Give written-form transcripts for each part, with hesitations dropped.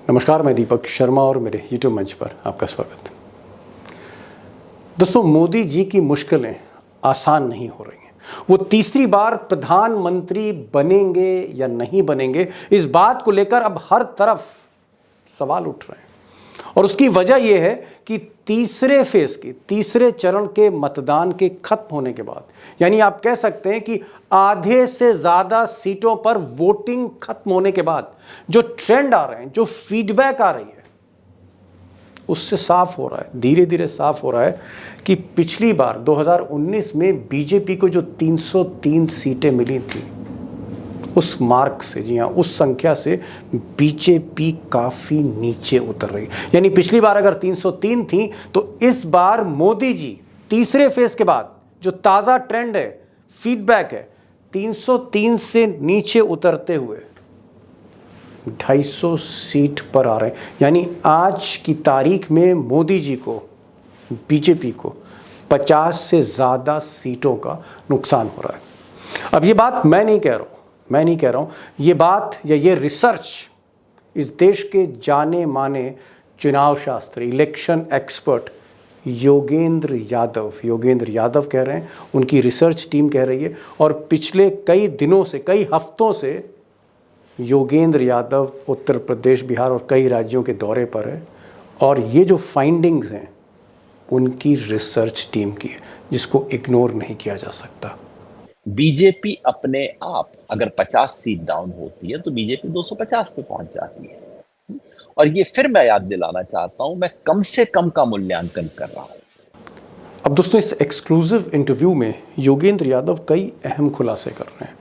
नमस्कार, मैं दीपक शर्मा और मेरे यूट्यूब मंच पर आपका स्वागत। दोस्तों, मोदी जी की मुश्किलें आसान नहीं हो रही हैं। वो तीसरी बार प्रधानमंत्री बनेंगे या नहीं बनेंगे, इस बात को लेकर अब हर तरफ सवाल उठ रहे हैं। और उसकी वजह यह है कि तीसरे चरण के मतदान के खत्म होने के बाद, यानी आप कह सकते हैं कि आधे से ज्यादा सीटों पर वोटिंग खत्म होने के बाद जो ट्रेंड आ रहे हैं, जो फीडबैक आ रही है, उससे साफ हो रहा है, धीरे धीरे साफ हो रहा है कि पिछली बार 2019 में बीजेपी को जो 303 सीटें मिली थी, उस मार्क से, जी हाँ, उस संख्या से बीजेपी काफी नीचे उतर रही। यानी पिछली बार अगर 303 थी, तो इस बार मोदी जी तीसरे फेज के बाद जो ताजा ट्रेंड है, फीडबैक है, 303 से नीचे उतरते हुए 250 सीट पर आ रहे हैं। यानी आज की तारीख में मोदी जी को, बीजेपी को 50 से ज्यादा सीटों का नुकसान हो रहा है। अब ये बात मैं नहीं कह रहा हूं, ये बात या ये रिसर्च इस देश के जाने माने चुनाव शास्त्री, इलेक्शन एक्सपर्ट योगेंद्र यादव कह रहे हैं, उनकी रिसर्च टीम कह रही है। और पिछले कई दिनों से, कई हफ्तों से योगेंद्र यादव उत्तर प्रदेश, बिहार और कई राज्यों के दौरे पर है। और ये जो फाइंडिंग्स हैं, उनकी रिसर्च टीम की है, जिसको इग्नोर नहीं किया जा सकता। बीजेपी अपने आप अगर 50 सीट डाउन होती है तो बीजेपी 250 पे पहुंच जाती है। और ये फिर मैं याद दिलाना चाहता हूं, मैं कम से कम का मूल्यांकन कर रहा हूं। अब दोस्तों, इस एक्सक्लूसिव इंटरव्यू में योगेंद्र यादव कई अहम खुलासे कर रहे हैं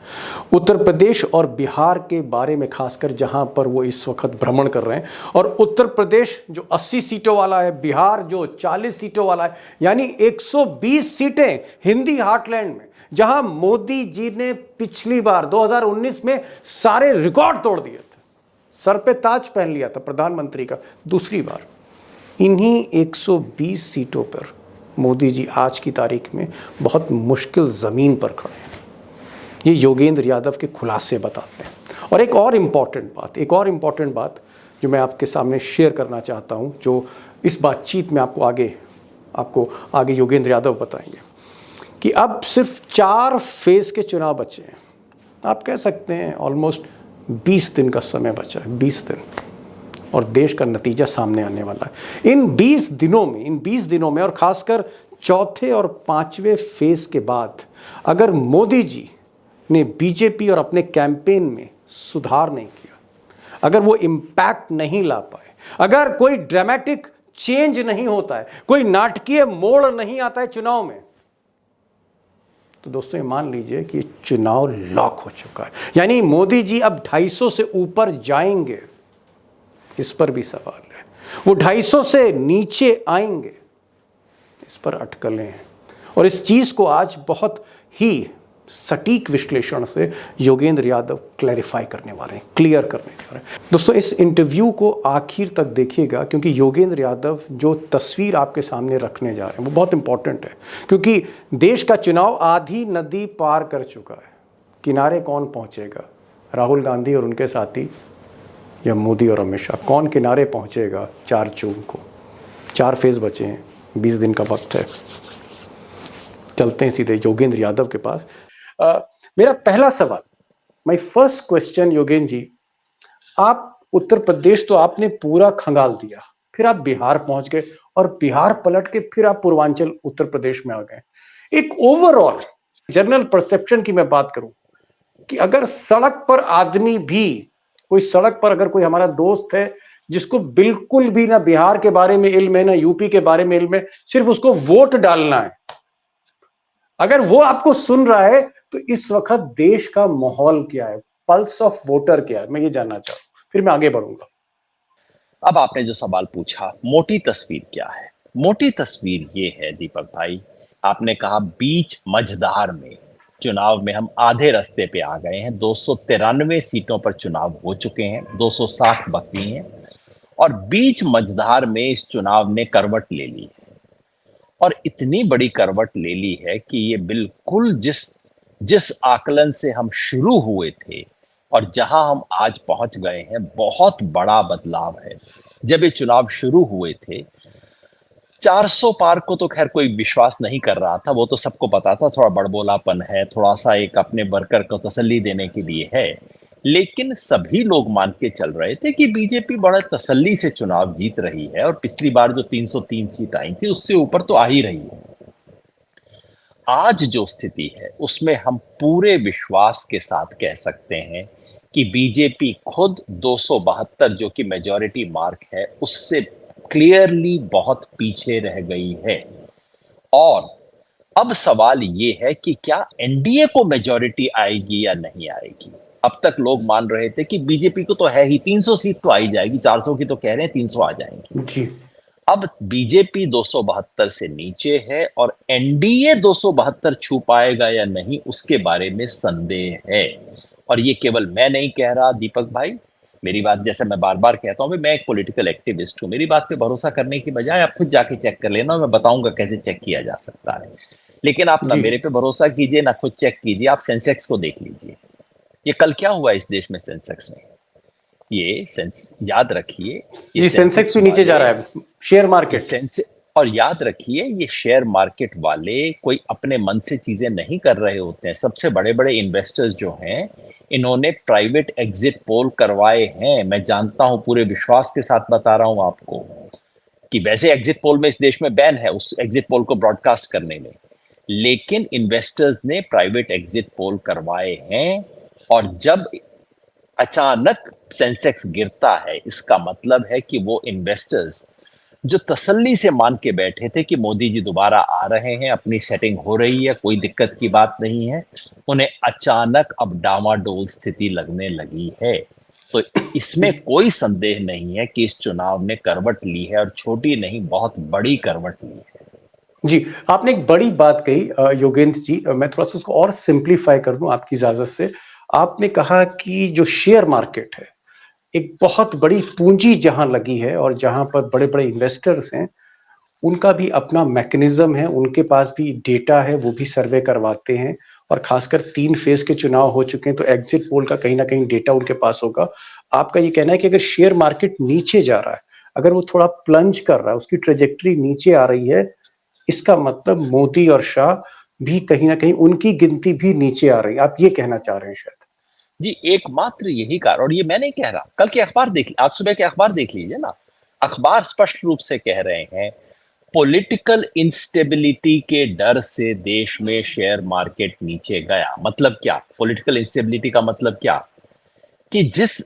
उत्तर प्रदेश और बिहार के बारे में, खासकर जहां पर वो इस वक्त भ्रमण कर रहे हैं। और उत्तर प्रदेश जो 80 सीटों वाला है, बिहार जो 40 सीटों वाला है, यानी 120 सीटें हिंदी हार्टलैंड में, जहां मोदी जी ने पिछली बार 2019 में सारे रिकॉर्ड तोड़ दिए थे, सर पे ताज पहन लिया था प्रधानमंत्री का दूसरी बार। इन्हीं 120 सीटों पर मोदी जी आज की तारीख में बहुत मुश्किल ज़मीन पर खड़े हैं। ये योगेंद्र यादव के खुलासे बताते हैं। और एक और इम्पॉर्टेंट बात जो मैं आपके सामने शेयर करना चाहता हूँ, जो इस बातचीत में आपको आगे योगेंद्र यादव बताएंगे, कि अब सिर्फ 4 फेज़ के चुनाव बचे हैं। आप कह सकते हैं ऑलमोस्ट 20 दिन का समय बचा है, 20 दिन, और देश का नतीजा सामने आने वाला है। इन 20 दिनों में और खासकर चौथे और 5वें फेज के बाद, अगर मोदी जी ने बीजेपी और अपने कैंपेन में सुधार नहीं किया, अगर वो इम्पैक्ट नहीं ला पाए, अगर कोई ड्रामेटिक चेंज नहीं होता है, कोई नाटकीय मोड़ नहीं आता है चुनाव में, तो दोस्तों ये मान लीजिए कि चुनाव लॉक हो चुका है। यानी मोदी जी अब 250 से ऊपर जाएंगे, इस पर भी सवाल है। वो 250 से नीचे आएंगे, इस पर अटकलें हैं। और इस चीज को आज बहुत ही सटीक विश्लेषण से योगेंद्र यादव क्लियर करने वाले हैं। दोस्तों, इस इंटरव्यू को आखिर तक देखिएगा, क्योंकि योगेंद्र यादव जो तस्वीर आपके सामने रखने जा रहे हैं वो बहुत इंपॉर्टेंट है। क्योंकि देश का चुनाव आधी नदी पार कर चुका है। किनारे कौन पहुंचेगा, राहुल गांधी और उनके साथी, या मोदी और अमित शाह? कौन किनारे पहुंचेगा 4 जून को? 4 फेज बचे हैं, 20 दिन का वक्त है। चलते हैं सीधे योगेंद्र यादव के पास। मेरा पहला सवाल, my first question, Yogendra ji, आप उत्तर प्रदेश तो आपने पूरा खंगाल दिया, फिर आप बिहार पहुंच गए, और बिहार पलट के फिर आप पूर्वांचल उत्तर प्रदेश में आ गए। एक ओवरऑल जनरल परसेप्शन की मैं बात करूं, कि अगर सड़क पर आदमी भी, कोई सड़क पर अगर कोई हमारा दोस्त है जिसको बिल्कुल भी ना बिहार के बारे में इल्म है, ना यूपी के बारे में इल्म है, सिर्फ उसको वोट डालना है, अगर वो आपको सुन रहा है, तो इस वक्त देश का माहौल क्या है, पल्स ऑफ वोटर क्या है, मैं ये जानना चाहूँ, फिर मैं आगे बढ़ूंगा। अब आपने जो सवाल पूछा, मोटी तस्वीर क्या है? मोटी तस्वीर ये है दीपक भाई, आपने कहा बीच मझधार में चुनाव में हम आधे रास्ते पे आ गए हैं। 293 सीटों पर चुनाव हो चुके हैं, 260 बाकी हैं, और बीच मझधार में इस चुनाव ने करवट ले ली है। और इतनी बड़ी करवट ले ली है कि ये बिल्कुल जिस जिस आकलन से हम शुरू हुए थे और जहां हम आज पहुंच गए हैं, बहुत बड़ा बदलाव है। जब ये चुनाव शुरू हुए थे, 400 पार को तो खैर कोई विश्वास नहीं कर रहा था, वो तो सबको पता था थोड़ा बड़बोलापन है, थोड़ा सा एक अपने वर्कर को तसल्ली देने के लिए है। लेकिन सभी लोग मान के चल रहे थे कि बीजेपी बड़ा तसल्ली से चुनाव जीत रही है और पिछली बार जो 303 सीट आई थी उससे ऊपर तो आ ही रही है। आज जो स्थिति है उसमें हम पूरे विश्वास के साथ कह सकते हैं कि बीजेपी खुद 272 जो कि मेजॉरिटी मार्क है उससे क्लियरली बहुत पीछे रह गई है। और अब सवाल ये है कि क्या एनडीए को मेजॉरिटी आएगी या नहीं आएगी। अब तक लोग मान रहे थे कि बीजेपी को तो है ही, 300 सीट तो आ ही जाएगी, 400 की तो कह रहे हैं, 300 आ जाएंगी। जी। अब बीजेपी 272 से नीचे है और एनडीए 272 छू पाएगा या नहीं उसके बारे में संदेह है। और ये केवल मैं नहीं कह रहा दीपक भाई, मेरी बात जैसे मैं बार बार कहता हूं, मैं एक पॉलिटिकल एक्टिविस्ट हूं, मेरी बात पे भरोसा करने की बजाय आप खुद जाके चेक कर लेना, मैं बताऊंगा कैसे चेक किया जा सकता है। लेकिन आप ना जी। मेरे पे भरोसा कीजिए ना खुद चेक कीजिए, आप सेंसेक्स को देख लीजिए। ये कल क्या हुआ इस देश में सेंसेक्स में, ये सेंस याद रखिए, ये जी, सेंसेक्स सेंसेक्स भी नीचे जा वाले, रहा है, शेयर ये मार्केट। सेंस और याद रखिए ये शेयर मार्केट वाले कोई अपने मन से चीजें नहीं कर रहे होते हैं। सबसे बड़े बड़े इन्वेस्टर्स जो हैं, इन्होंने प्राइवेट एग्जिट पोल करवाए हैं। मैं जानता हूं, पूरे विश्वास के साथ बता रहा हूं आपको कि वैसे एग्जिट पोल में इस देश में बैन है उस एग्जिट पोल को ब्रॉडकास्ट करने में, लेकिन इन्वेस्टर्स ने प्राइवेट एग्जिट पोल करवाए हैं। और जब अचानक सेंसेक्स गिरता है, इसका मतलब है कि वो इन्वेस्टर्स जो तसल्ली से मान के बैठे थे कि मोदी जी दोबारा आ रहे हैं, अपनी सेटिंग हो रही है, कोई दिक्कत की बात नहीं है, उन्हें अचानक अब डामाडोल स्थिति लगने लगी है। तो इसमें कोई संदेह नहीं है कि इस चुनाव ने करवट ली है, और छोटी नहीं बहुत बड़ी करवट ली है। जी, आपने एक बड़ी बात कही योगेंद्र जी, मैं थोड़ा सा उसको और सिंप्लीफाई कर दूं आपकी इजाजत से। आपने कहा कि जो शेयर मार्केट है, एक बहुत बड़ी पूंजी जहां लगी है और जहां पर बड़े बड़े इन्वेस्टर्स हैं, उनका भी अपना मैकेनिज्म है, उनके पास भी डेटा है, वो भी सर्वे करवाते हैं। और खासकर 3 फेज के चुनाव हो चुके हैं तो एग्जिट पोल का कहीं ना कहीं डेटा उनके पास होगा। आपका ये कहना है कि अगर शेयर मार्केट नीचे जा रहा है, अगर वो थोड़ा प्लंज कर रहा है, उसकी ट्रेजेक्टरी नीचे आ रही है, इसका मतलब मोदी और शाह भी कहीं ना कहीं उनकी गिनती भी नीचे आ रही है, आप ये कहना चाह रहे हैं शायद। जी, एकमात्र यही कारण, और ये मैं नहीं कह रहा, कल के अखबार देख, आज सुबह के अखबार देख लीजिए ना, अखबार स्पष्ट रूप से कह रहे हैं पॉलिटिकल इंस्टेबिलिटी के डर से देश में शेयर मार्केट नीचे गया। मतलब क्या, पॉलिटिकल इंस्टेबिलिटी का मतलब क्या, कि जिस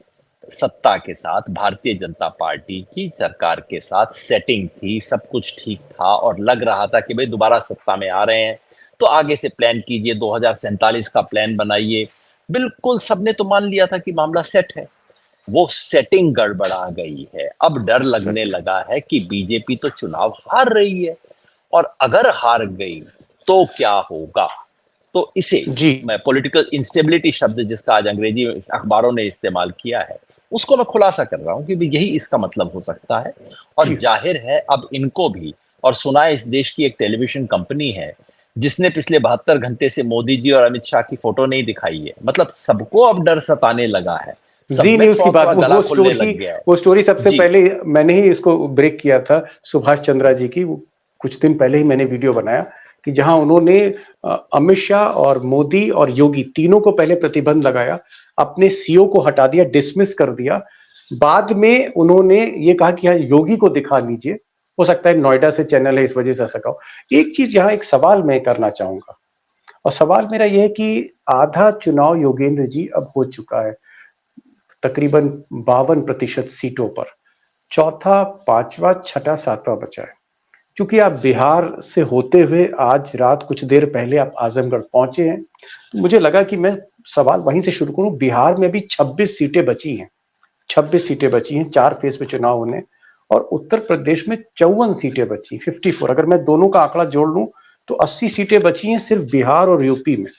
सत्ता के साथ भारतीय जनता पार्टी की सरकार के साथ सेटिंग थी, सब कुछ ठीक था और लग रहा था कि भाई दोबारा सत्ता में आ रहे हैं तो आगे से प्लान कीजिए, 2047 का प्लान बनाइए, बिल्कुल सबने तो मान लिया था कि मामला सेट है। वो सेटिंग गड़बड़ा गई है। अब डर लगने लगा है कि बीजेपी तो चुनाव हार रही है, और अगर हार गई तो क्या होगा। तो इसे जी। मैं पॉलिटिकल इंस्टेबिलिटी शब्द जिसका आज अंग्रेजी अखबारों ने इस्तेमाल किया है, उसको मैं खुलासा कर रहा हूं कि यही इसका मतलब हो सकता है। और जी। जाहिर है अब इनको भी, और सुना है इस देश की एक टेलीविजन कंपनी है जिसने पिछले 72 घंटे से मोदी जी और अमित शाह की फोटो नहीं दिखाई है। मतलब सबको अब डर सताने लगा है, सब जी में न्यूज की थोड़ा बात, थोड़ा गला वो खुलने स्टोरी, लग गया है। वो स्टोरी सबसे जी पहले मैंने ही इसको ब्रेक किया था, सुभाष चंद्रा जी की। वो कुछ दिन पहले ही मैंने वीडियो बनाया कि जहां उन्होंने अमित शाह और मोदी और योगी तीनों को पहले प्रतिबंध लगाया, अपने सीओ को हटा दिया, डिसमिस कर दिया। बाद में उन्होंने ये कहा कि हाँ योगी को दिखा लीजिए, हो सकता है नोएडा से चैनल है इस वजह से ऐसा कहो। एक चीज यहाँ, एक सवाल मैं करना चाहूंगा, और सवाल मेरा यह है कि आधा चुनाव योगेंद्र जी अब हो चुका है, तकरीबन 52% सीटों पर, चौथा, पांचवा, छठा, सातवां बचा है। क्योंकि आप बिहार से होते हुए आज रात कुछ देर पहले आप आजमगढ़ पहुंचे हैं, तो मुझे लगा कि मैं सवाल वहीं से शुरू करूं। बिहार में भी 26 सीटें बची हैं, 26 सीटें बची हैं, 4 फेज में चुनाव होने। और उत्तर प्रदेश में 54 सीटें बची, 54। अगर मैं दोनों का आंकड़ा जोड़ लूं तो 80 सीटें बची हैं सिर्फ बिहार और यूपी में।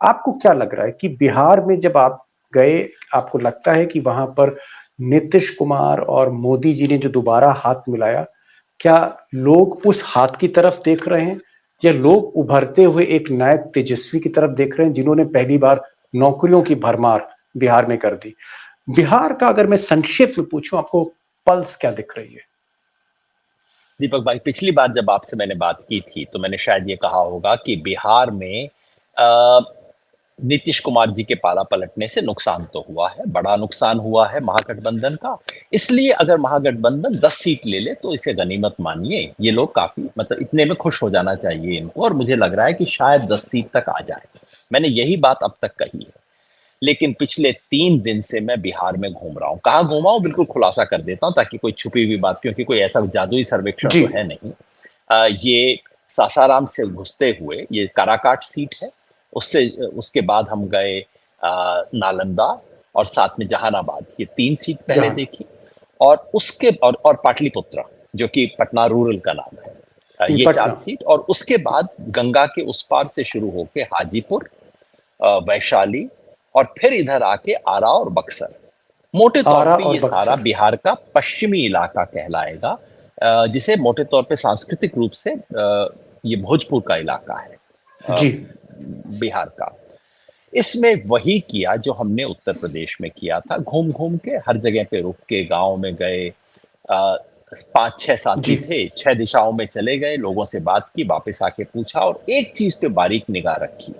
आपको क्या लग रहा है कि बिहार में जब आप गए, आपको लगता है कि वहां पर नीतीश कुमार और मोदी जी ने जो दोबारा हाथ मिलाया, क्या लोग उस हाथ की तरफ देख रहे हैं, या लोग उभरते हुए एक नए तेजस्वी की तरफ देख रहे हैं जिन्होंने पहली बार नौकरियों की भरमार बिहार में कर दी। बिहार का अगर मैं संक्षेप में पूछूं, आपको पल्स क्या दिख रही है? दीपक भाई, पिछली बार जब आपसे मैंने बात की थी तो मैंने शायद ये कहा होगा कि बिहार में नीतीश कुमार जी के पाला पलटने से नुकसान तो हुआ है, बड़ा नुकसान हुआ है महागठबंधन का। इसलिए अगर महागठबंधन 10 सीट ले ले तो इसे गनीमत मानिए। ये लोग काफी मतलब इतने में खुश हो जाना चाहिए इनको, और मुझे लग रहा है कि शायद 10 सीट तक आ जाए। मैंने यही बात अब तक कही है। लेकिन पिछले 3 दिन से मैं बिहार में घूम रहा हूँ। कहाँ घूमा हूँ बिल्कुल खुलासा कर देता हूँ ताकि कोई छुपी हुई बात, क्योंकि कोई ऐसा जादुई सर्वेक्षण जी। तो है नहीं। ये सासाराम से घुसते हुए ये काराकाट सीट है, उससे उसके बाद हम गए नालंदा और साथ में जहानाबाद, ये 3 सीट पहले जहां देखी। और उसके और पाटलिपुत्र जो कि पटना रूरल का नाम है। ये 4 पटना। सीट, और उसके बाद गंगा के उस पार से शुरू होके हाजीपुर, वैशाली, और फिर इधर आके आरा और बक्सर। मोटे तौर आरा पे और ये सारा बक्सर। बिहार का पश्चिमी इलाका कहलाएगा, जिसे मोटे तौर पे सांस्कृतिक रूप से ये भोजपुर का इलाका है, अ, जी। बिहार का। इसमें वही किया जो हमने उत्तर प्रदेश में किया था, घूम घूम के हर जगह पे रुक के गांव में गए। 5-6 साथी जी। थे, 6 दिशाओं में चले गए, लोगों से बात की, वापस आके पूछा, और एक चीज पे बारीक निगाह रखी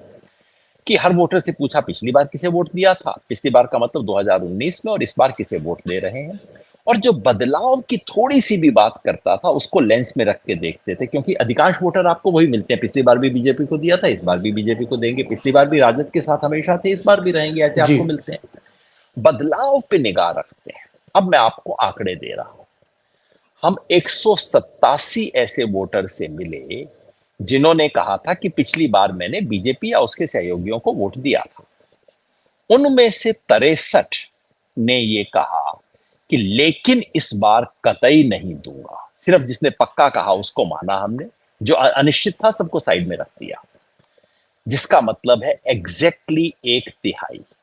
कि हर वोटर से पूछा पिछली बार किसे वोट दिया था, पिछली बार का मतलब 2019 में, और इस बार किसे वोट दे रहे हैं। और जो बदलाव की थोड़ी सी भी बात करता था उसको लेंस में रख के देखते थे, क्योंकि अधिकांश वोटर आपको वही मिलते हैं। पिछली बार भी बीजेपी को दिया था, इस बार भी बीजेपी को देंगे, पिछली बार भी राजद के साथ हमेशा थे, इस बार भी रहेंगे, ऐसे जी। आपको मिलते हैं। बदलाव पे निगाह रखते हैं। अब मैं आपको आंकड़े दे रहा हूं। हम 187 ऐसे वोटर से मिले जिन्होंने कहा था कि पिछली बार मैंने बीजेपी या उसके सहयोगियों को वोट दिया था। उनमें से 63 ने ये कहा कि लेकिन इस बार कतई नहीं दूंगा। सिर्फ जिसने पक्का कहा उसको माना हमने, जो अनिश्चित था सबको साइड में रख दिया। जिसका मतलब है एग्जैक्टली 1/3।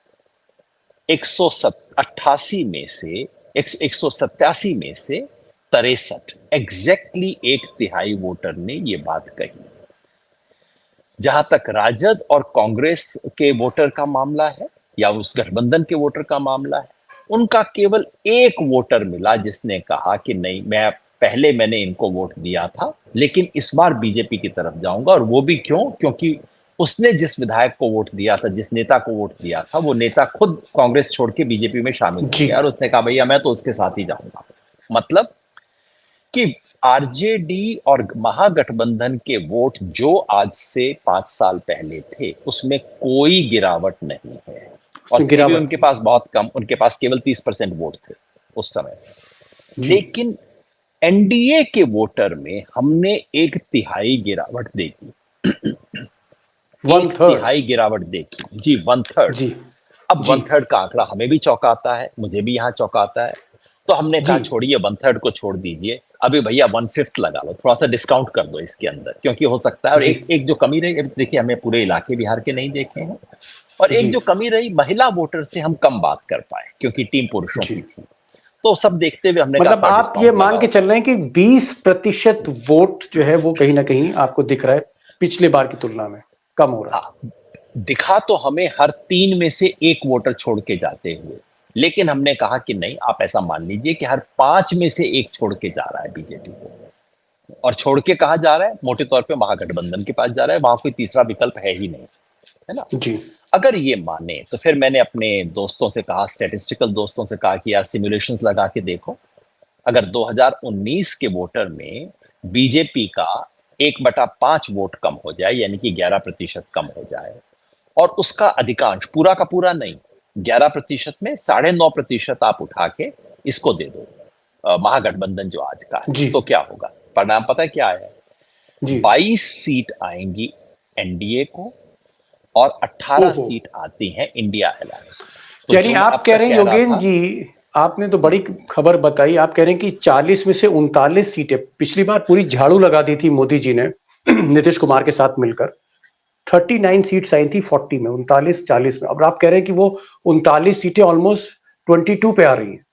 188 में से 187 में से 63, एग्जैक्टली 1/3 वोटर ने ये बात कही। जहां तक राजद और कांग्रेस के वोटर का मामला है, या उस गठबंधन के वोटर का मामला है, उनका केवल एक वोटर मिला जिसने कहा कि नहीं, मैंने इनको वोट दिया था लेकिन इस बार बीजेपी की तरफ जाऊंगा। और वो भी क्यों? क्योंकि उसने जिस विधायक को वोट दिया था, जिस नेता को वोट दिया था, वो नेता खुद कांग्रेस छोड़ के बीजेपी में शामिल हो जी। गया, और उसने कहा भैया मैं तो उसके साथ ही जाऊंगा। मतलब कि आरजेडी और महागठबंधन के वोट जो आज से 5 साल पहले थे उसमें कोई गिरावट नहीं है। और उसमें थे भी गिरावट उनके नहीं। पास बहुत कम, उनके पास केवल 30% वोट थे उस समय। जी। लेकिन एनडीए के वोटर में हमने 1/3 गिरावट देखी। वन एक थर्ड तिहाई गिरावट देखी जी, 1/3। जी। अब जी। 1/3 का आंकड़ा हमें भी चौंकाता है, मुझे भी यहाँ चौंकाता है। तो हमने जी। कहा छोड़िए 1/3 को, छोड़ दीजिए, अभी भैया 1/5 लगा लो, थोड़ा सा डिस्काउंट कर दो इसके अंदर, क्योंकि हो सकता है। और जी। एक एक जो कमी रही, अभी देखिए हमें पूरे इलाके बिहार के नहीं देखे हैं, और जी। एक जो कमी रही महिला वोटर से हम कम बात कर पाए क्योंकि टीम पुरुषों जी। की थी। तो सब देखते हुए हमने कहा मतलब थोड़ा आप ये डिस्काउंट मान के लगाओ। चल रहे हैं कि 20% वोट जो है वो कहीं ना कहीं आपको दिख रहा है पिछले बार की तुलना में कम हो रहा है। हाँ, दिखा तो हमें हर 3 में से एक वोटर छोड़ के जाते हुए, लेकिन हमने कहा कि नहीं, आप ऐसा मान लीजिए कि हर 5 में से एक छोड़ के जा रहा है बीजेपी को। और छोड़ के कहाँ जा रहा है? मोटे तौर पे महागठबंधन के पास जा रहा है, वहां कोई तीसरा विकल्प है ही नहीं, है ना? जी। अगर ये माने तो फिर मैंने अपने दोस्तों से कहा, स्टैटिस्टिकल दोस्तों से कहा कि यार सिमुलेशंस लगा के देखो। अगर 2019 के वोटर में बीजेपी का 1/5 वोट कम हो जाए, यानी कि 11% कम हो जाए, और उसका अधिकांश, पूरा का पूरा नहीं, 11% में 9.5% आप उठा के इसको दे दो, महागठबंधन जो आज का है, जी। तो क्या होगा? परिणाम पता है क्या है? जी। 22 सीट आएंगी एनडीए को, और 18 ओहो। सीट आती हैं इंडिया अलायंस को। तो यानी जो मैं आप अब कह तक रहे हैं कह रहा योगेन था। जी, आपने तो बड़ी खबर बताई। आप कह रहे हैं कि 40 में से 39 सीटें पिछली बार पूरी झाड़ू लगा दी थी मोदी जी ने नीतीश कुमार के साथ मिलकर। 39 सीट्स आई थी 40 में, 39-40 में। अब आप कह रहे हैं कि वो 39 सीटें ऑलमोस्ट 22 पे आ रही हैं।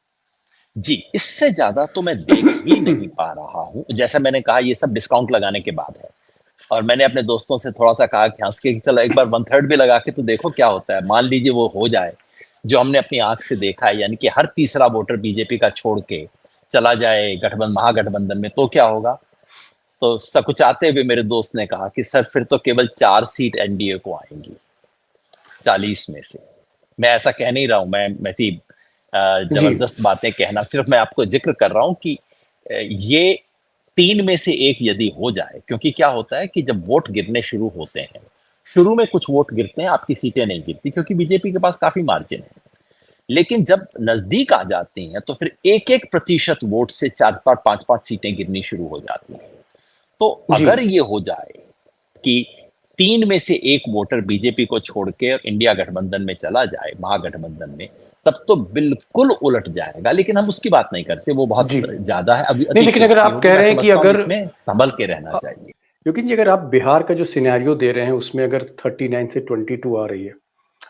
जी, इससे ज्यादा तो मैं देख ही नहीं पा रहा हूं। जैसा मैंने कहा, ये सब डिस्काउंट लगाने के बाद है। और मैंने अपने दोस्तों से थोड़ा सा कहा कि हंस के कि चलो एक बार 1/3 भी लगा के तो देखो क्या होता है, मान लीजिए वो हो जाए। जो हमने अपनी आंख से देखा है, यानी कि हर तीसरा वोटर बीजेपी का छोड़ के चला जाए गठबंधन महागठबंधन में, तो क्या होगा? तो सकुचाते हुए मेरे दोस्त ने कहा कि सर फिर तो केवल 4 सीट एनडीए को आएंगी 40 में से। मैं ऐसा कह नहीं रहा हूं, मैं थी जी जबरदस्त बातें कहना, सिर्फ मैं आपको जिक्र कर रहा हूं कि ये 3 में से 1 यदि हो जाए, क्योंकि क्या होता है कि जब वोट गिरने शुरू होते हैं, शुरू में कुछ वोट गिरते हैं, आपकी सीटें नहीं गिरती क्योंकि बीजेपी के पास काफी मार्जिन है। लेकिन जब नजदीक आ जाती हैं तो फिर 1-1 प्रतिशत वोट से 4-4 5-5 सीटें गिरनी शुरू हो जाती हैं। तो जी। अगर ये हो जाए कि 3 में से 1 वोटर बीजेपी को छोड़ के और इंडिया गठबंधन में चला जाए, महागठबंधन में, तब तो बिल्कुल उलट जाएगा। लेकिन हम उसकी बात नहीं करते, वो बहुत जी ज्यादा है, अभी नहीं, लेकिन अगर अतिशयोक्ति आप होगी। कह मैं रहे हैं कि समझता हूँ अगर इसमें संभल के रहना अ, चाहिए। योगिन जी, अगर आप बिहार का जो सिनेरियो दे रहे हैं उसमें अगर 39 से 22 आ रही है,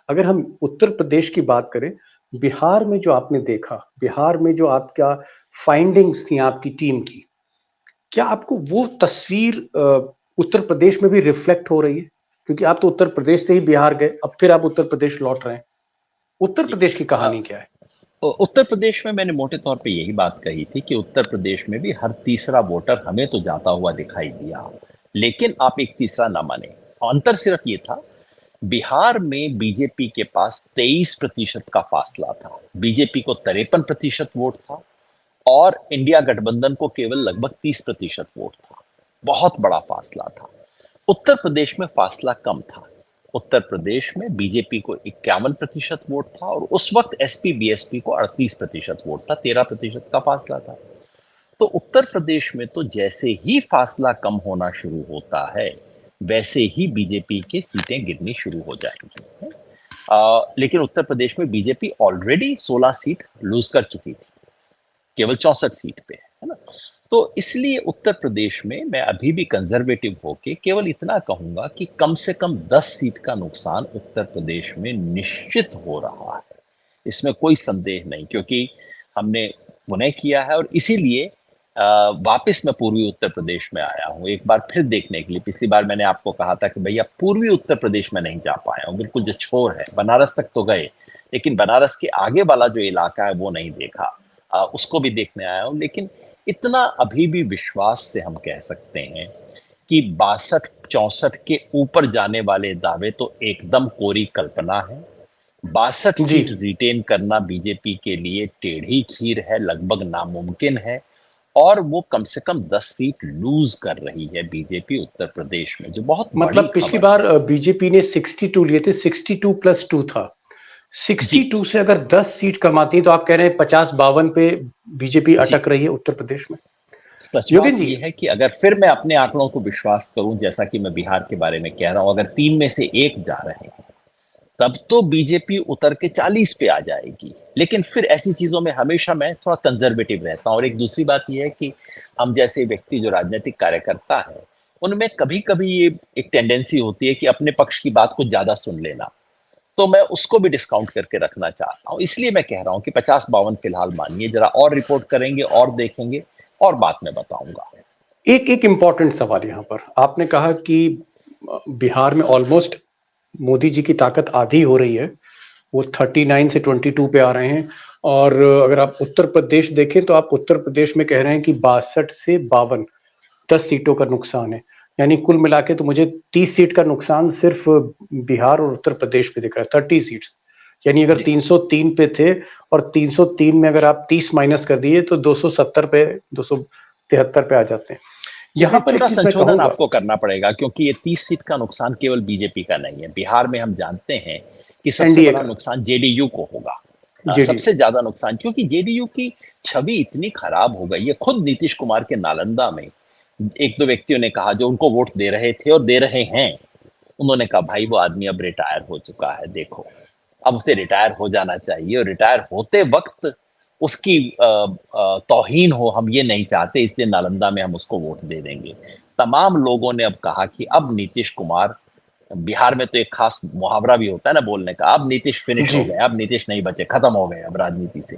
अगर हम उत्तर प्रदेश की बात करें, बिहार में जो आपने देखा, बिहार में जो आपका फाइंडिंग्स थी आपकी टीम की, क्या आपको वो तस्वीर उत्तर प्रदेश में भी रिफ्लेक्ट हो रही है? क्योंकि आप तो उत्तर प्रदेश से ही बिहार गए, अब फिर आप उत्तर प्रदेश लौट रहे हैं। उत्तर जी। प्रदेश की अ, कहानी क्या है? उत्तर प्रदेश में मैंने मोटे तौर पे यही बात कही थी कि उत्तर प्रदेश में भी हर तीसरा वोटर हमें तो जाता हुआ दिखाई दिया, लेकिन आप एक तीसरा ना माने। अंतर सिर्फ ये था, बिहार में बीजेपी के पास 23% का फासला था, बीजेपी को 53% वोट था और इंडिया गठबंधन को केवल लगभग 30% वोट था। बहुत बड़ा फासला था। उत्तर प्रदेश में फासला कम था। उत्तर प्रदेश में बीजेपी को 51% वोट था और उस वक्त एसपी बीएसपी को 38% वोट था, 13% का फासला था। तो उत्तर प्रदेश में तो जैसे ही फासला कम होना शुरू होता है, वैसे ही बीजेपी की सीटें गिरनी शुरू हो जाएंगी। लेकिन उत्तर प्रदेश में बीजेपी ऑलरेडी 16 सीट लूज कर चुकी थी, केवल 64 सीट पे, है ना? तो इसलिए उत्तर प्रदेश में मैं अभी भी कंजर्वेटिव होके केवल इतना कहूंगा कि कम से कम 10 सीट का नुकसान उत्तर प्रदेश में निश्चित हो रहा है। इसमें कोई संदेह नहीं, क्योंकि हमने पुनः किया है और इसीलिए वापस मैं पूर्वी उत्तर प्रदेश में आया हूँ एक बार फिर देखने के लिए। पिछली बार मैंने आपको कहा था कि भैया पूर्वी उत्तर प्रदेश में नहीं जा पाया हूँ, बिल्कुल जो छोर है, बनारस तक तो गए, लेकिन बनारस के आगे वाला जो इलाका है वो नहीं देखा। उसको भी देखने आया हूँ। लेकिन इतना अभी भी विश्वास से हम कह सकते हैं कि 62-64 के ऊपर जाने वाले दावे तो एकदम कोरी कल्पना है। 62 जी सीट रिटेन करना बीजेपी के लिए टेढ़ी खीर है, लगभग नामुमकिन है। और वो कम से कम 10 सीट लूज कर रही है बीजेपी उत्तर प्रदेश में, जो बहुत बड़ी मतलब पिछली खबर है। बार बीजेपी ने 62 लिए थे, 62 प्लस 2 था। जी 62 से अगर 10 सीट कमाती है तो आप कह रहे हैं 50-52 पे बीजेपी जी। अटक रही है उत्तर प्रदेश में। सच योगेन बात जी। यह है कि अगर फिर मैं अपने आंकड़ों को विश्वास करूं, जैसा कि मैं बिहार के बारे में कह रहा हूं, अगर 3 में से 1 जा रहे हैं, तब तो बीजेपी उतर के 40 पे आ जाएगी। लेकिन फिर ऐसी चीजों में हमेशा मैं थोड़ा कंजर्वेटिव रहता हूं। और एक दूसरी बात यह है कि हम जैसे व्यक्ति जो राजनीतिक कार्यकर्ता है, उनमें कभी कभी ये एक टेंडेंसी होती है कि अपने पक्ष की बात को ज्यादा सुन लेना। तो मैं उसको भी डिस्काउंट करके रखना चाहता हूं। इसलिए मैं कह रहा हूं कि 50-52 फिलहाल मानिए, जरा और रिपोर्ट करेंगे और देखेंगे और बात में बताऊंगा। एक एक इंपॉर्टेंट सवाल यहाँ पर आपने कहा कि बिहार में ऑलमोस्ट मोदी जी की ताकत आधी हो रही है, वो 39 से 22 पे आ रहे हैं। और अगर आप उत्तर प्रदेश देखें तो आप उत्तर प्रदेश में कह रहे हैं कि 62 से 52 10 सीटों का नुकसान है। यानी कुल मिला के तो मुझे 30 सीट का नुकसान सिर्फ बिहार और उत्तर प्रदेश पे दिख रहा है, 30 सीट्स। यानी अगर जी 303 पे थे और 303 में अगर आप 30 माइनस कर दिए तो 270 पे, 273 पे आ जाते हैं। इसमें यहाँ एक पर एक छोटा चीज मैं संशोधन कहूंगा। आपको करना पड़ेगा, क्योंकि ये 30 सीट का नुकसान केवल बीजेपी का नहीं है। बिहार में हम जानते हैं कि सबसे एनडीए बड़ा का। नुकसान जेडीयू को होगा। जेडी। सबसे ज्यादा नुकसान, क्योंकि जेडीयू की छवि इतनी खराब हो गई है। खुद नीतीश कुमार के नालंदा में एक दो व्यक्तियों ने कहा, जो उनको वोट दे रहे थे और दे रहे हैं, उन्होंने कहा भाई वो आदमी अब रिटायर हो चुका है, देखो अब उसे रिटायर हो जाना चाहिए, और रिटायर होते वक्त उसकी तौहीन हो, हम ये नहीं चाहते, इसलिए नालंदा में हम उसको वोट दे देंगे। तमाम लोगों ने अब कहा कि अब नीतीश कुमार, बिहार में तो एक खास मुहावरा भी होता है ना बोलने का, अब नीतीश फिनिश जी हो गए, अब नीतीश नहीं बचे, खत्म हो गए अब राजनीति से।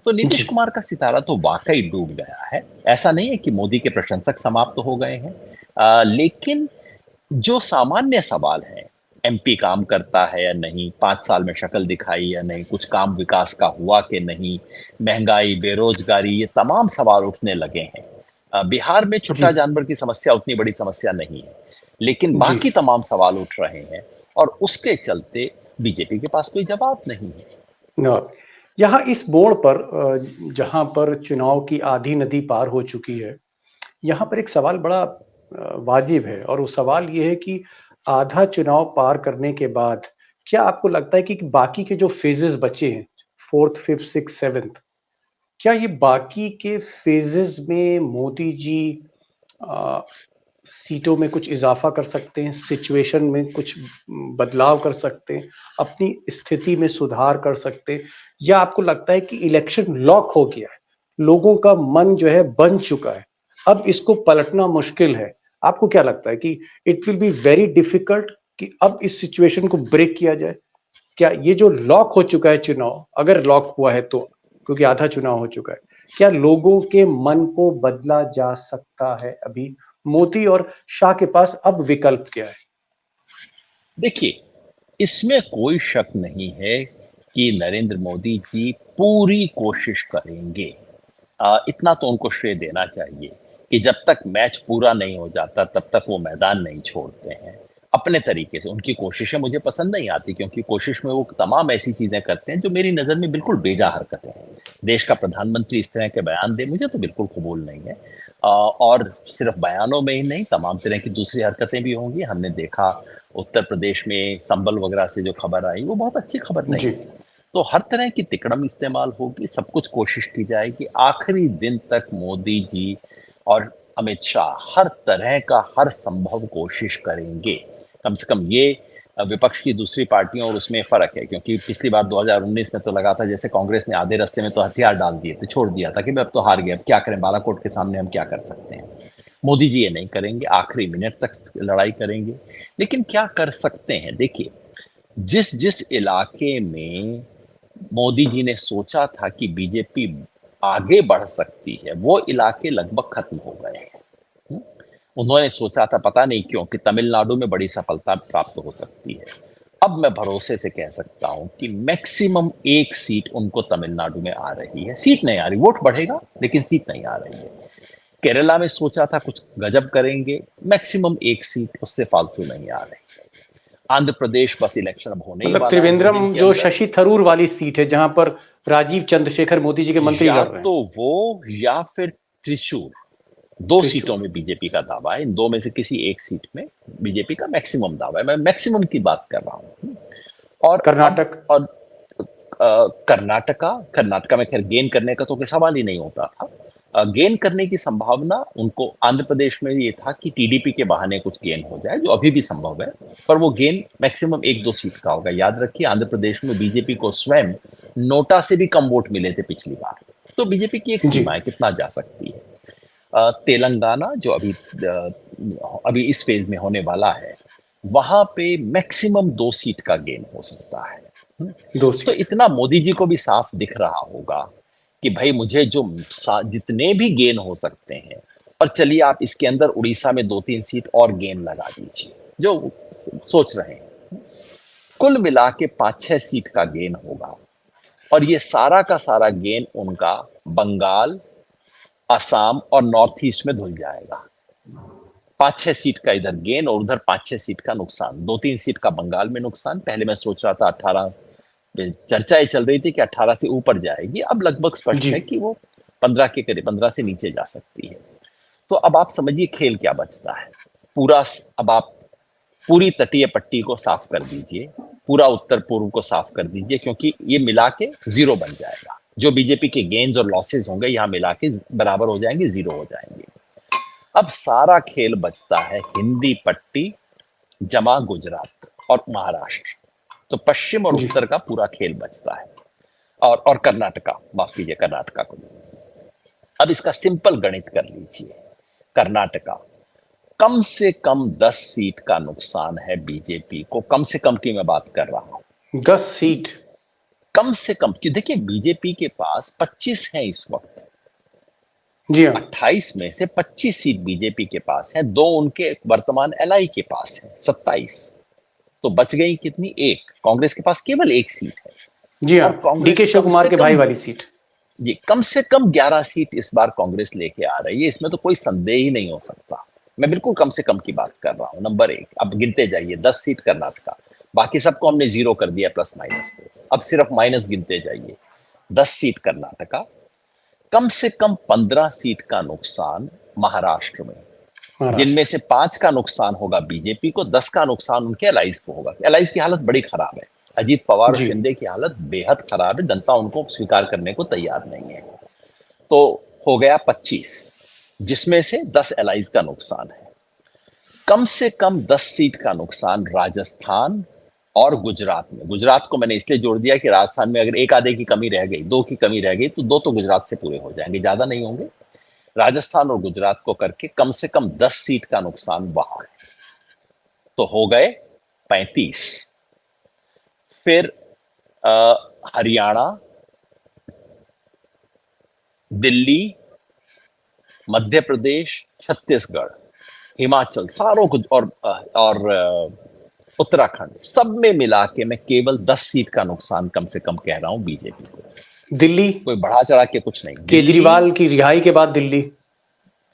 तो नीतीश जी कुमार का सितारा तो वाकई डूब गया है। ऐसा नहीं है कि मोदी के प्रशंसक समाप्त हो गए हैं, लेकिन जो सामान्य सवाल है एमपी काम करता है या नहीं, 5 साल में शक्ल दिखाई या नहीं, कुछ काम विकास का हुआ कि नहीं, महंगाई, बेरोजगारी, ये तमाम सवाल उठने लगे हैं। बिहार में जी छुट्टा जानवर की समस्या उतनी बड़ी समस्या नहीं है, लेकिन जी। बाकी तमाम सवाल उठ रहे हैं और उसके चलते बीजेपी के पास कोई जवाब नहीं है। न यहाँ इस मोड़ पर जहाँ पर चुनाव की आधी नदी पार हो चुकी है, यहाँ पर एक सवाल बड़ा वाजिब है और वो सवाल ये है कि आधा चुनाव पार करने के बाद क्या आपको लगता है कि बाकी के जो फेजेस बचे हैं, 4th, 5th, 6th, 7th, क्या ये बाकी के फेजेस में मोदी जी अ, सीटों में कुछ इजाफा कर सकते हैं, सिचुएशन में कुछ बदलाव कर सकते हैं, अपनी स्थिति में सुधार कर सकते हैं, या आपको लगता है कि इलेक्शन लॉक हो गया है, लोगों का मन जो है बन चुका है, अब इसको पलटना मुश्किल है? आपको क्या लगता है कि it will be very difficult कि अब इस सिचुएशन को ब्रेक किया जाए? क्या ये जो लॉक हो चुका है चुनाव, अगर लॉक हुआ है तो, क्योंकि आधा चुनाव हो चुका है, क्या लोगों के मन को बदला जा सकता है अभी? मोदी और शाह के पास अब विकल्प क्या है? देखिए, इसमें कोई शक नहीं है कि नरेंद्र मोदी जी पूरी कोशिश करेंगे। इतना तो उनको श्रेय देना चाहिए कि जब तक मैच पूरा नहीं हो जाता तब तक वो मैदान नहीं छोड़ते हैं। अपने तरीके से उनकी कोशिशें मुझे पसंद नहीं आती, क्योंकि कोशिश में वो तमाम ऐसी चीज़ें करते हैं जो मेरी नज़र में बिल्कुल बेजा हरकतें हैं। देश का प्रधानमंत्री इस तरह के बयान दे, मुझे तो बिल्कुल कबूल नहीं है। और सिर्फ बयानों में ही नहीं, तमाम तरह की दूसरी हरकतें भी होंगी। हमने देखा उत्तर प्रदेश में संभल वगैरह से जो खबर आई, वो बहुत अच्छी खबर नहीं जी है। तो हर तरह की तिकड़म इस्तेमाल होगी, सब कुछ कोशिश की जाएगी, आखिरी दिन तक मोदी जी और अमित शाह हर तरह का हर संभव कोशिश करेंगे। कम से कम ये विपक्ष की दूसरी पार्टियों और उसमें फ़र्क है, क्योंकि पिछली बार 2019 में तो लगा था जैसे कांग्रेस ने आधे रास्ते में तो हथियार डाल दिए थे, छोड़ दिया था कि मैं अब तो हार गया, अब क्या करें, बालाकोट के सामने हम क्या कर सकते हैं। मोदी जी ये नहीं करेंगे, आखिरी मिनट तक लड़ाई करेंगे। लेकिन क्या कर सकते हैं, देखिए, जिस जिस इलाके में मोदी जी ने सोचा था कि बीजेपी आगे बढ़ सकती है, वो इलाके लगभग खत्म हो गए हैं। हुँ? उन्होंने सोचा था, पता नहीं क्यों, कि तमिलनाडु में बड़ी सफलता प्राप्त हो सकती है। अब मैं भरोसे से कह सकता हूँ कि मैक्सिमम 1 सीट उनको तमिलनाडु में आ रही है। सीट नहीं आ रही, वोट बढ़ेगा, लेकिन सीट नहीं आ रही है। केरला में सोचा था कुछ गजब करेंगे, मैक्सिमम 1 सीट, उससे फालतू नहीं आ रही। आंध्र प्रदेश बस इलेक्शन अब होने ही मतलब वाला है 2 दिन त्रिवेंद्रम के जो अंदर। शशि थरूर वाली सीट है जहां पर राजीव चंद्रशेखर मोदी जी के मंत्री या लड़ रहे तो हैं। वो या फिर त्रिशूर, 2 सीटों त्रिशूल। में बीजेपी का दावा है। इन 2 में से किसी एक सीट में बीजेपी का मैक्सिमम दावा है। मैं मैक्सिमम की बात कर रहा हूँ। और अब कर्नाटक। और कर्नाटका कर्नाटका में खैर गेन करने का तो कोई सवाल ही नहीं होता था। गेन करने की संभावना उनको आंध्र प्रदेश में ये था कि टीडीपी के बहाने कुछ गेन हो जाए, जो अभी भी संभव है, पर वो गेन मैक्सिमम 1-2 सीट का होगा। याद रखिए, आंध्र प्रदेश में बीजेपी को स्वयं नोटा से भी कम वोट मिले थे पिछली बार। तो बीजेपी की एक जी सीमा है, कितना जा सकती है। तेलंगाना जो अभी इस फेज में होने वाला है, वहां पे मैक्सिमम 2 सीट का गेन हो सकता है। हम्म, 2 तो सीट। इतना मोदी जी को भी साफ दिख रहा होगा कि भाई मुझे जितने भी गेन हो सकते हैं, और चलिए आप इसके अंदर उड़ीसा में 2-3 सीट और गेन लगा दीजिए, जो सोच रहे हैं, कुल मिला के 5-6 सीट का गेन होगा। और ये सारा का सारा गेन उनका बंगाल, असम और नॉर्थ ईस्ट में धुल जाएगा। 5-6 सीट का इधर गेन और उधर 5-6 सीट का नुकसान, 2-3 सीट का बंगाल में नुकसान। पहले मैं सोच रहा था 18, चर्चाएं चल रही थी कि 18 से ऊपर जाएगी, अब लगभग स्पष्ट जी है कि वो 15 के करीब, 15 से नीचे जा सकती है। तो अब आप समझिए खेल क्या बचता है। पूरा अब आप पूरी तटीय पट्टी को साफ कर दीजिए, पूरा उत्तर पूर्व को साफ कर दीजिए, क्योंकि ये मिला के जीरो बन जाएगा। जो बीजेपी के गेन्स और लॉसेस होंगे यहाँ मिला के बराबर हो जाएंगे, जीरो हो जाएंगे। अब सारा खेल बचता है हिंदी पट्टी जमा गुजरात और महाराष्ट्र। तो पश्चिम और जी। उत्तर का पूरा खेल बचता है। और कर्नाटका, माफ कीजिए, कर्नाटका को। अब इसका सिंपल गणित कर लीजिए। कर्नाटका, कम से कम 10 सीट का नुकसान है बीजेपी को, कम से कम की मैं बात कर रहा हूं। 10 सीट। कम से कम, कि देखिए बीजेपी के पास 25 है इस वक्त। जी हाँ। 28 में से 25 सीट बीजेपी के पास है, 2 उनके वर्तमान एलआई के पास है, 27। तो बच गई कितनी? एक। कांग्रेस के पास केवल एक सीट है। जी हाँ, और कांग्रेस डीके शिव कम कुमार से के कम भाई वाली सीट। ये कम से कम 11 सीट इस बार कांग्रेस लेके आ रही है, इसमें तो कोई संदेह ही नहीं हो सकता। मैं बिल्कुल कम से कम की बात कर रहा हूं। नंबर एक, अब गिनते जाइए। 10 सीट कर्नाटका, बाकी सबको हमने जीरो कर दिया प्लस माइनस को, अब सिर्फ माइनस गिनते जाइए। 10 सीट कर्नाटका, कम से कम 15 सीट का नुकसान महाराष्ट्र में, जिनमें महाराष्ट्र। से 5 का नुकसान होगा बीजेपी को, 10 का नुकसान उनके एलाइज को होगा। एलाइज की हालत बड़ी खराब है। अजीत पवार और जी। शिंदे की हालत बेहद खराब है, जनता उनको स्वीकार करने को तैयार नहीं है। तो हो गया 25, जिसमें से 10 एलाइज का नुकसान है। कम से कम 10 सीट का नुकसान राजस्थान और गुजरात में। गुजरात को मैंने इसलिए जोड़ दिया कि राजस्थान में अगर एक आधे की कमी रह गई, दो की कमी रह गई, तो दो तो गुजरात से पूरे हो जाएंगे, ज्यादा नहीं होंगे। राजस्थान और गुजरात को करके कम से कम 10 सीट का नुकसान वहां है, तो हो गए 35। फिर हरियाणा, दिल्ली, मध्य प्रदेश, छत्तीसगढ़, हिमाचल, सारों को और उत्तराखंड, सब में मिला के मैं केवल 10 सीट का नुकसान कम से कम कह रहा हूं बीजेपी को। दिल्ली, कोई बढ़ा चढ़ा के कुछ नहीं। दिल्ली केजरीवाल की रिहाई के बाद दिल्ली।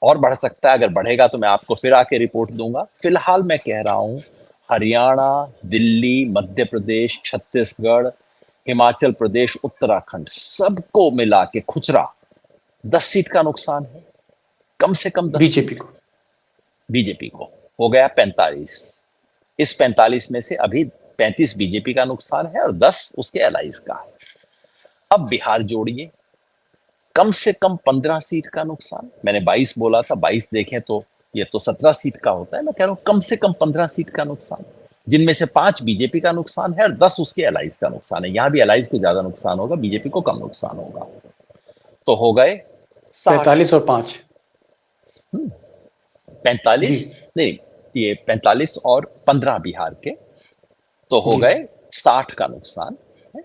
और बढ़ सकता है, अगर बढ़ेगा तो मैं आपको फिर आके रिपोर्ट दूंगा। फिलहाल मैं कह रहा हूं हरियाणा, दिल्ली, मध्य प्रदेश, छत्तीसगढ़, हिमाचल प्रदेश, उत्तराखंड, सबको मिला के खुचरा 10 सीट का नुकसान है, कम से कम 10 बीजेपी सीट को। बीजेपी को। हो गया 45। इस 45 में से अभी 35 बीजेपी का नुकसान है और 10 उसके एलाइज का है। अब बिहार जोड़िए, कम से कम 15 सीट का नुकसान। मैंने 22 बोला था, 22 देखें तो ये तो 17 सीट का होता है। मैं कह रहा हूं कम से कम 15 सीट का नुकसान, जिनमें से 5 बीजेपी का नुकसान है और 10 उसके एलाइज का नुकसान है। यहां भी एलाइज को ज्यादा नुकसान होगा, बीजेपी को कम नुकसान होगा। तो हो गए 60। 45 और 5। 45 जी। नहीं, ये 45 और 15 बिहार के, तो हो जी। गए 60 का नुकसान है।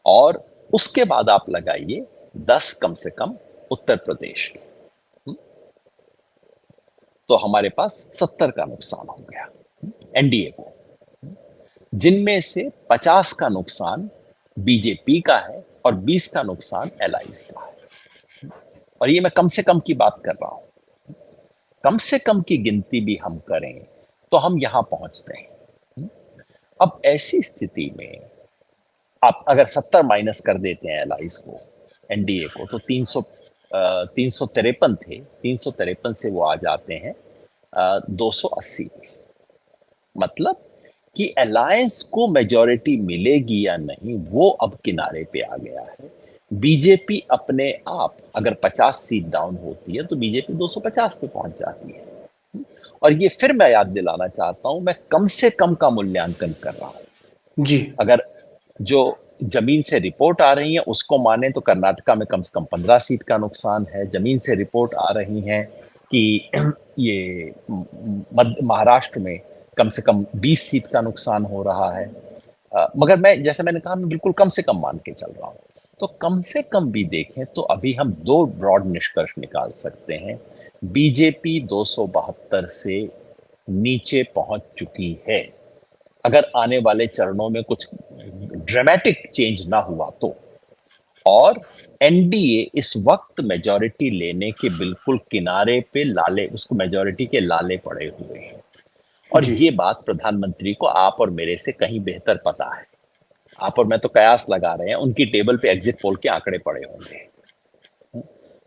और उसके बाद आप लगाइए 10 कम से कम उत्तर प्रदेश के, तो हमारे पास 70 का नुकसान हो गया एनडीए को, जिनमें से 50 का नुकसान बीजेपी का है और 20 का नुकसान एलाइज का है। और ये मैं कम से कम की बात कर रहा हूं। कम से कम की गिनती भी हम करें तो हम यहां पहुंचते हैं। अब ऐसी स्थिति में आप अगर 70 माइनस कर देते हैं एलाइज को, एनडीए को, तो 353 थे, 353 से वो आ जाते हैं 280 पे। मतलब कि अलायंस को मेजॉरिटी मिलेगी या नहीं, वो अब किनारे पे आ गया है। बीजेपी अपने आप अगर 50 सीट डाउन होती है तो बीजेपी 250 पे पहुंच जाती है। और ये फिर मैं याद दिलाना चाहता हूं, मैं कम से कम का मूल्यांकन कर रहा हूं। जी। अगर जो जमीन से रिपोर्ट आ रही है उसको माने तो कर्नाटका में कम से कम 15 सीट का नुकसान है। जमीन से रिपोर्ट आ रही है कि ये महाराष्ट्र में कम से कम 20 सीट का नुकसान हो रहा है। मगर मैं, जैसे मैंने कहा, मैं बिल्कुल कम से कम मान के चल रहा हूं। तो कम से कम भी देखें तो अभी हम दो ब्रॉड निष्कर्ष निकाल सकते हैं। बीजेपी 272 से नीचे पहुंच चुकी है, अगर आने वाले चरणों में कुछ ड्रामेटिक चेंज ना हुआ तो। और एनडीए इस वक्त मेजॉरिटी लेने के बिल्कुल किनारे पे, लाले, उसको मेजॉरिटी के लाले पड़े हुए हैं। और जी। ये बात प्रधानमंत्री को आप और मेरे से कहीं बेहतर पता है। आप और मैं तो कयास लगा रहे हैं, उनकी टेबल पे एग्जिट पोल के आंकड़े पड़े होंगे।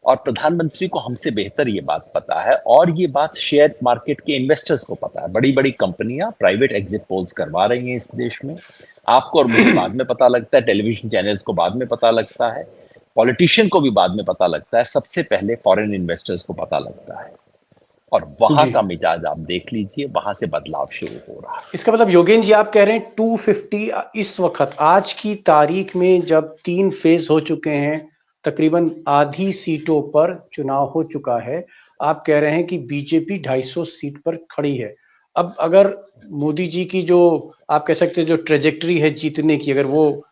और प्रधानमंत्री को हमसे बेहतर ये बात पता है, और ये बात शेयर मार्केट के इन्वेस्टर्स को पता है। बड़ी बड़ी कंपनियां प्राइवेट एग्जिट पोल्स करवा रही हैं इस देश में। आपको और मुझे बाद में पता लगता है, टेलीविजन चैनल्स को बाद में पता लगता है, पॉलिटिशियन को भी बाद में पता लगता है, सबसे पहले फॉरेन इन्वेस्टर्स को पता लगता है। और वहां जी। का मिजाज आप देख लीजिए, वहां से बदलाव शुरू हो रहा है। इसका मतलब योगेंद्र जी आप कह रहे हैं 250 इस वक्त आज की तारीख में, जब 3 फेज हो चुके हैं, तकरीबन आधी सीटों पर चुनाव हो चुका है, आप कह रहे हैं कि बीजेपी 250 सीट पर खड़ी है। अब अगर मोदी जी की जो, आप कह सकते हैं, जो ट्रेजेक्टरी है जीतने की, अगर वो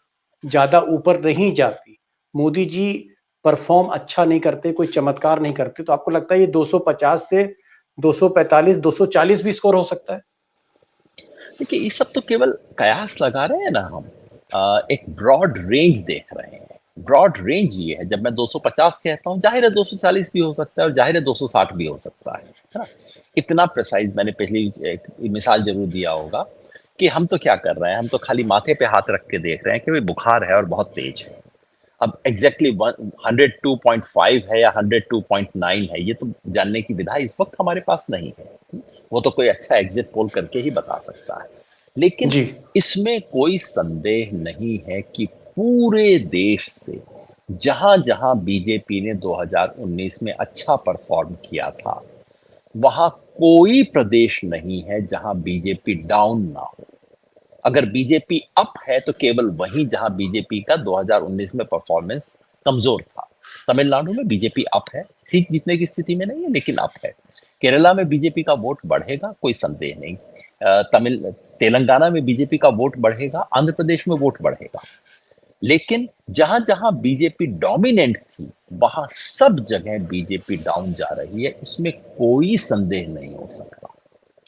ज्यादा ऊपर नहीं जाती, मोदी जी परफॉर्म अच्छा नहीं करते, कोई चमत्कार नहीं करते, तो आपको लगता है ये 250 से 245 240 भी स्कोर हो सकता है? देखिए ये सब तो केवल कयास लगा रहे हैं ना हम। एक ब्रॉड रेंज देख रहे हैं। ब्रॉड रेंज ये है, जब मैं 250 कहता हूँ, जाहिर है 240 भी हो सकता है और जाहिर है 260 भी हो सकता है ना? इतना प्रिसाइज़ मैंने पहले एक मिसाल ज़रूर दिया होगा कि हम तो क्या कर रहे हैं, हम तो खाली माथे पे हाथ रख के देख रहे हैं कि भई बुखार है और बहुत तेज़ है। अब एग्ज़ैक्टली 102.5 है या 102.9 है, ये तो जानने की विधा इस वक़्त हमारे पास नहीं है। वो तो कोई अच्छा एग्ज़िट पोल करके ही बता सकता है। लेकिन जी। इसमें कोई संदेह नहीं है कि पूरे देश से जहाँ-जहाँ बीजेपी ने 2019 में अच्छा परफ़ॉर्म किया था, वहाँ कोई प्रदेश नहीं है जहाँ बीजेपी डाउन ना हो। अगर बीजेपी अप है तो केवल वहीं जहां बीजेपी का 2019 में परफॉर्मेंस कमजोर था। तमिलनाडु में बीजेपी अप है, सीट जीतने की स्थिति में नहीं है लेकिन अप है। केरला में बीजेपी का वोट बढ़ेगा, कोई संदेह नहीं। तमिल तेलंगाना में बीजेपी का वोट बढ़ेगा, आंध्र प्रदेश में वोट बढ़ेगा। लेकिन जहां जहां बीजेपी डोमिनेंट थी, वहां सब जगह बीजेपी डाउन जा रही है, इसमें कोई संदेह नहीं हो सकता।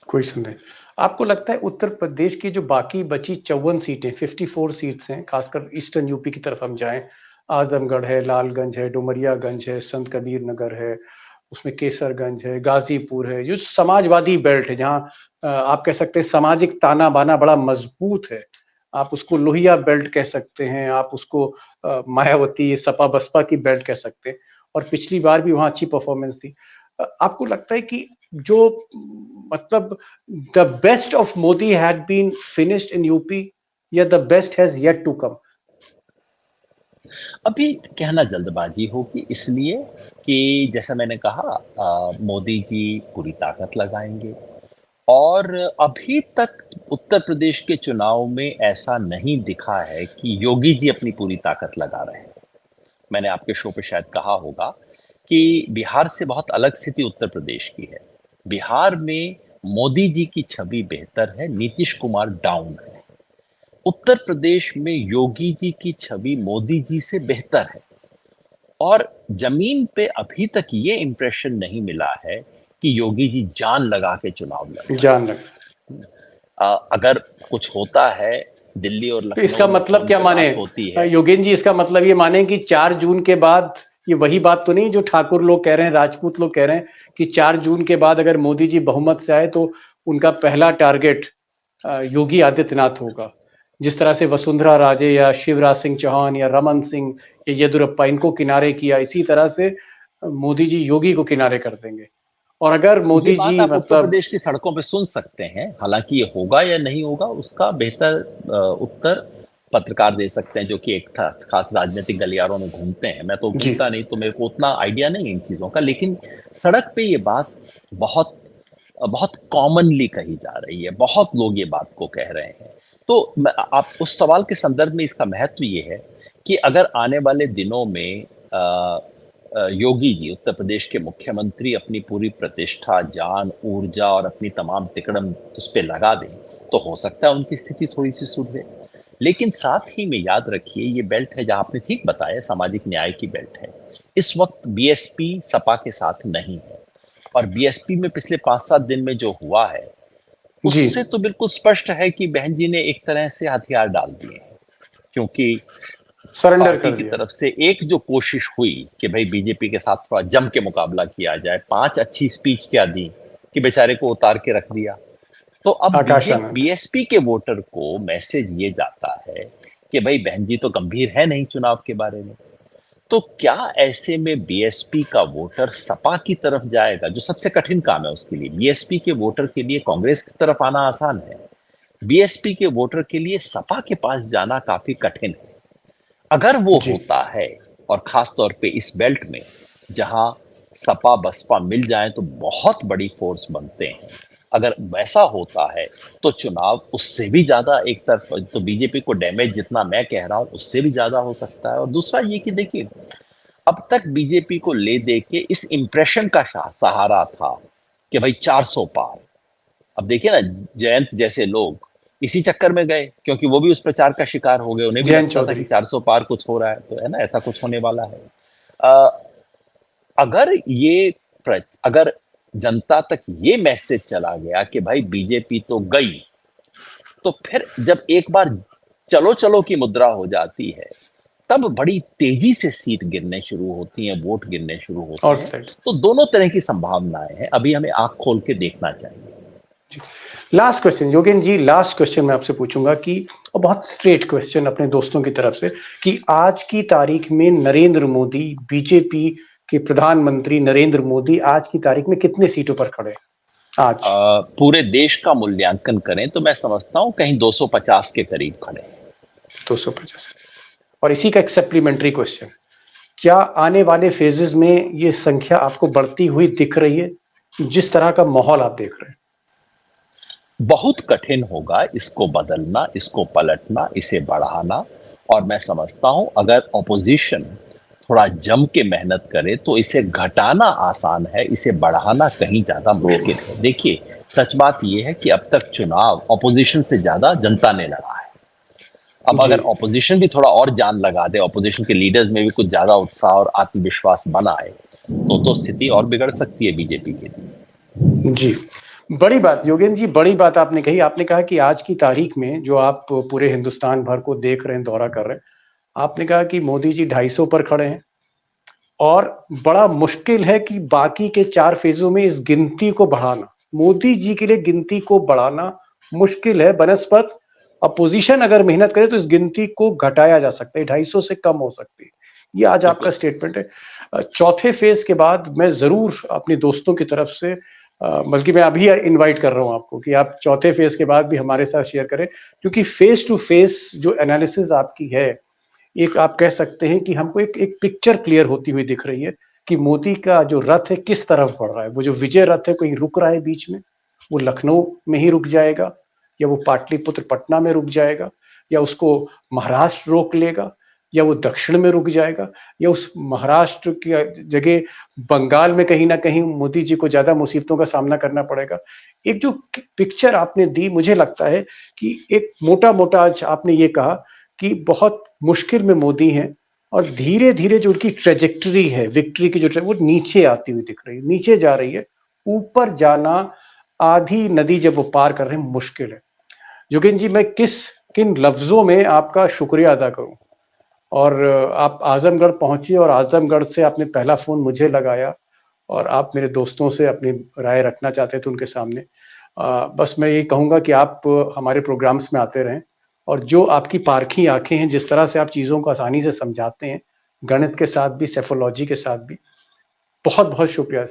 कोई संदेह। आपको लगता है उत्तर प्रदेश की जो बाकी बची 54 सीटें, 54 सीट्स हैं, खासकर ईस्टर्न यूपी की तरफ हम जाएं, आजमगढ़ है, लालगंज है, डुमरियागंज है, संत कबीर नगर है, उसमें केसरगंज है, गाजीपुर है, जो समाजवादी बेल्ट है, जहां आप कह सकते हैं सामाजिक ताना बाना बड़ा मजबूत है। आप उसको लोहिया बेल्ट कह सकते हैं, आप उसको मायावती सपा बसपा की बेल्ट कह सकते हैं, और पिछली बार भी वहां अच्छी परफॉर्मेंस थी। आपको लगता है कि जो मतलब the best of Modi had been finished in UP, yet the best has yet to come. अभी कहना जल्दबाजी होगी, इसलिए कि जैसा मैंने कहा मोदी जी पूरी ताकत लगाएंगे और अभी तक उत्तर प्रदेश के चुनाव में ऐसा नहीं दिखा है कि योगी जी अपनी पूरी ताकत लगा रहे हैं। मैंने आपके शो पे शायद कहा होगा कि बिहार से बहुत अलग स्थिति उत्तर प्रदेश की है। बिहार में मोदी जी की छवि बेहतर है, नीतीश कुमार डाउन है। उत्तर प्रदेश में योगी जी की छवि मोदी जी से बेहतर है और जमीन पे अभी तक ये इम्प्रेशन नहीं मिला है कि योगी जी जान लगा के चुनाव लड़ रहे जान लग हैं। अगर कुछ होता है, दिल्ली और तो लखनऊ इसका में मतलब फोन क्या पे माने, बात होती है। योगेन जी, इसका मतलब ये माने कि 4 जून के बाद, ये वही बात तो नहीं जो ठाकुर लोग कह रहे हैं, राजपूत लोग कह रहे हैं कि 4 जून के बाद अगर मोदी जी बहुमत से आए तो उनका पहला टारगेट योगी आदित्यनाथ होगा। जिस तरह से वसुंधरा राजे या शिवराज सिंह चौहान या रमन सिंह या येदुरप्पा इनको किनारे किया, इसी तरह से मोदी जी योगी को किनारे कर देंगे। और अगर ये मोदी बात जी आप उत्तर मतलब प्रदेश की सड़कों पे सुन सकते हैं, हालांकि ये होगा या नहीं होगा उसका बेहतर उत्तर पत्रकार दे सकते हैं जो कि एक खास राजनीतिक गलियारों में घूमते हैं। मैं तो जी घूमता नहीं तो मेरे को उतना आइडिया नहीं है इन चीज़ों का, लेकिन सड़क पे ये बात बहुत बहुत कॉमनली कही जा रही है, बहुत लोग ये बात को कह रहे हैं। तो आप उस सवाल के संदर्भ में इसका महत्व ये है कि अगर आने वाले दिनों में योगी जी उत्तर प्रदेश के मुख्यमंत्री अपनी पूरी प्रतिष्ठा, जान, ऊर्जा और अपनी तमाम तिकड़म उस पे लगा दें, तो हो सकता है उनकी स्थिति थोड़ी-सी सुधरे। लेकिन साथ ही में याद रखिए ये बेल्ट है जहाँ आपने ठीक बताया सामाजिक न्याय की बेल्ट है। इस वक़्त बीएसपी सपा के साथ नहीं है और बीएसपी में पिछले 5-7 दिन में जो हुआ है, जी उससे तो बिल्कुल स्पष्ट है कि बहन जी ने एक तरह से हथियार डाल दिए हैं। क्योंकि सरेंडर पार्टी कर की दिया। तरफ से एक जो कोशिश हुई कि भाई बीजेपी के साथ थोड़ा जम के मुकाबला किया जाए, 5 अच्छी स्पीच क्या दी कि बेचारे को उतार के रख दिया। तो अब आकाश आनंद। बीएसपी के वोटर को मैसेज ये जाता है कि भाई बहन जी तो गंभीर है नहीं चुनाव के बारे में। तो क्या ऐसे में बीएसपी का वोटर सपा की तरफ जाएगा, जो सबसे कठिन काम है उसके लिए। बीएसपी के वोटर के लिए कांग्रेस की तरफ आना आसान है, बीएसपी के वोटर के लिए सपा के पास जाना काफी कठिन है। अगर वो जी होता है और खास तौर पे इस बेल्ट में जहां सपा बसपा मिल जाए तो बहुत बड़ी फोर्स बनते हैं। अगर वैसा होता है तो चुनाव उससे भी ज्यादा एक तरफ तो बीजेपी को डैमेज जितना मैं कह रहा हूं उससे भी ज्यादा हो सकता है। और दूसरा ये कि देखिए अब तक बीजेपी को ले दे के इस इंप्रेशन का सहारा था कि भाई 400 पार। अब देखिए ना जयंत जैसे लोग इसी चक्कर में गए क्योंकि वो भी उस प्रचार का शिकार हो गए। उन्हें भी जयंत लगता था कि चौधरी। 400 पार कुछ हो रहा है तो है ना ऐसा कुछ होने वाला है। अ, अगर ये अगर जनता तक ये मैसेज चला गया कि भाई बीजेपी तो गई तो फिर जब एक बार चलो चलो की मुद्रा हो जाती है, तब बड़ी तेजी से सीट गिरने शुरू होती हैं, वोट गिरने शुरू होते और हैं। साइड। तो दोनों तरह की संभावनाएं हैं, अभी हमें आंख खोल के देखना चाहिए। लास्ट क्वेश्चन योगेन जी, लास्ट क्वेश्चन मैं आपसे पूछूंगा कि और बहुत स्ट्रेट क्वेश्चन अपने दोस्तों की तरफ से कि आज की तारीख में नरेंद्र मोदी, बीजेपी के प्रधानमंत्री नरेंद्र मोदी आज की तारीख में कितने सीटों पर खड़े हैं आज? पूरे देश का मूल्यांकन करें तो मैं समझता हूं कहीं 250 के करीब खड़े हैं। 250। और इसी का एक सप्लीमेंट्री क्वेश्चन, क्या आने वाले फेजेस में ये संख्या आपको बढ़ती हुई दिख रही है, जिस तरह का माहौल आप देख रहे हैं? बहुत कठिन होगा इसको बदलना, इसको पलटना, इसे बढ़ाना। और मैं समझता हूं अगर ऑपोजिशन थोड़ा जम के मेहनत करे तो इसे घटाना आसान है, इसे बढ़ाना कहीं ज्यादा मुश्किल है। देखिए, सच बात यह है कि अब तक चुनाव ऑपोजिशन से ज्यादा जनता ने लड़ा है। अब जी अगर ऑपोजिशन भी थोड़ा और जान लगा दे, ऑपोजिशन के लीडर्स में भी कुछ ज्यादा उत्साह और आत्मविश्वास बना आए, तो स्थिति और बिगड़ सकती है बीजेपी के लिए। जी, बड़ी बात योगेन जी, बड़ी बात आपने कही। आपने कहा कि आज की तारीख में जो आप पूरे हिंदुस्तान भर को देख रहे हैं, दौरा कर रहे हैं, आपने कहा कि मोदी जी 250 पर खड़े हैं और बड़ा मुश्किल है कि बाकी के 4 फेज़ों में इस गिनती को बढ़ाना। मोदी जी के लिए गिनती को बढ़ाना मुश्किल है बनस्पत अपोजिशन अगर मेहनत करे तो इस गिनती को घटाया जा सकता है, 250 से कम हो सकती है। ये आज आपका स्टेटमेंट है। चौथे फेज़ के बाद मैं ज़रूर अपने दोस्तों की तरफ से बल्कि मैं अभी इनवाइट कर रहा हूँ आपको कि आप चौथे फेज़ के बाद भी हमारे साथ शेयर करें, क्योंकि फेज़ टू फेज़ जो एनालिसिस आपकी है, एक आप कह सकते हैं कि हमको एक एक पिक्चर क्लियर होती हुई दिख रही है कि मोदी का जो रथ है किस तरफ बढ़ रहा है। वो जो विजय रथ है कहीं रुक रहा है बीच में, वो लखनऊ में ही रुक जाएगा या वो पाटलिपुत्र पटना में रुक जाएगा या उसको महाराष्ट्र रोक लेगा या वो दक्षिण में रुक जाएगा या उस महाराष्ट्र की जगह बंगाल में कहीं ना कहीं मोदी जी को ज्यादा मुसीबतों का सामना करना पड़ेगा। एक जो पिक्चर आपने दी, मुझे लगता है कि एक मोटा मोटा आज आपने ये कहा कि बहुत मुश्किल में मोदी हैं और धीरे धीरे जो उनकी ट्रेजेक्टरी है विक्ट्री की वो नीचे आती हुई दिख रही है, नीचे जा रही है। ऊपर जाना, आधी नदी जब वो पार कर रहे हैं, मुश्किल है। योगेन जी, मैं किन लफ्जों में आपका शुक्रिया अदा करूं। और आप आजमगढ़ पहुंचे और आजमगढ़ से आपने पहला फोन मुझे लगाया और आप मेरे दोस्तों से अपनी राय रखना चाहते थे उनके सामने। बस मैं ये कहूंगा कि आप हमारे प्रोग्राम्स में आते रहें और जो आपकी पारखी आंखें हैं, जिस तरह से आप चीज़ों को आसानी से समझाते हैं, गणित के साथ भी, सेफोलॉजी के साथ भी, बहुत बहुत शुक्रिया।